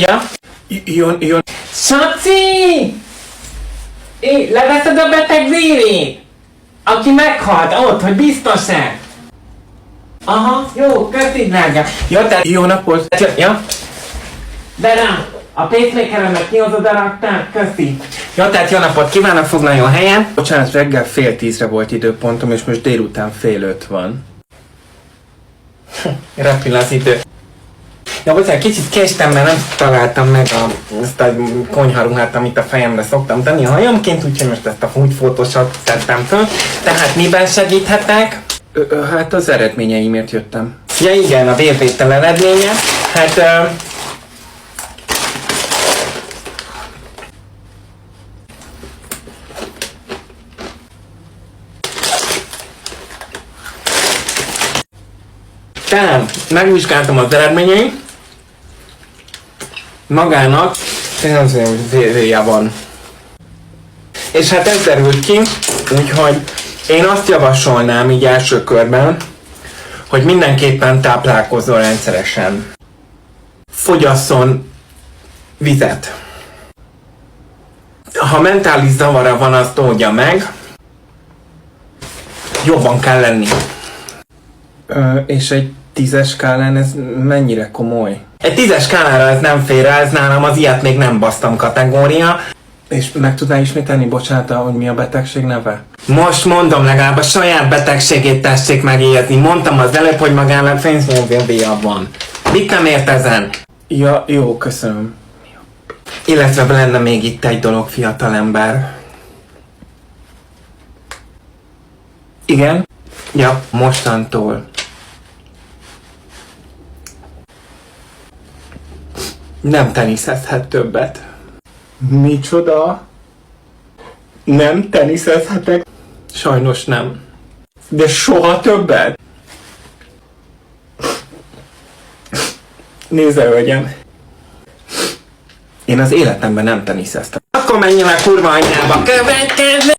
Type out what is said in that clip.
Ja? Jön. Saci! Leveszed a beteg vérét? Aki meghalt, ott, hogy biztos-e? Aha, jó, köszi drága. Ja, tehát jó napot. Ja? De nem, a pacemakeremet kihozod a raktár, köszi. Ja, tehát jó napot kívánok, foglaljon helyen. Bocsánat, reggel 9:30 volt időpontom, és most délután 4:30 van. Repül az idő. Ja, bocsánat, kicsit késtem, mert nem találtam meg ezt a konyharuhát, amit a fejemre szoktam tenni a hajamként, úgyhogy most ezt a fotósat tettem föl. Tehát miben segíthetek? Hát az eredményeimért jöttem. Ja igen, a vérvétel eredménye. Hát... Tehát, megvizsgáltam az eredményeit. Magának vérje van. És hát ez derült ki, úgyhogy én azt javasolnám így első körben, hogy mindenképpen táplálkozzon rendszeresen. Fogyasszon vizet. Ha mentális zavara van, azt oldja meg. Jobban kell lenni. És egy 10-es skálán ez mennyire komoly? Egy 10-es skálára ez nem fér el, ez nálam az ilyet még nem basztam kategória. És meg tudná ismételni, bocsánat, hogy mi a betegség neve? Most mondom, legalább a saját betegségét tessék megérzni. Mondtam az előbb, hogy magának fényszínvérvéja van. Mit nem ért ezen? Ja, jó, köszönöm. Illetve lenne még itt egy dolog, fiatalember. Igen? Ja, mostantól. Nem teniszezhet többet. Micsoda? Nem teniszezhetek? Sajnos nem. De soha többet? Nézze, hölgyem. Én az életemben nem teniszeztem. Akkor menjen a kurva anyjába! Következő!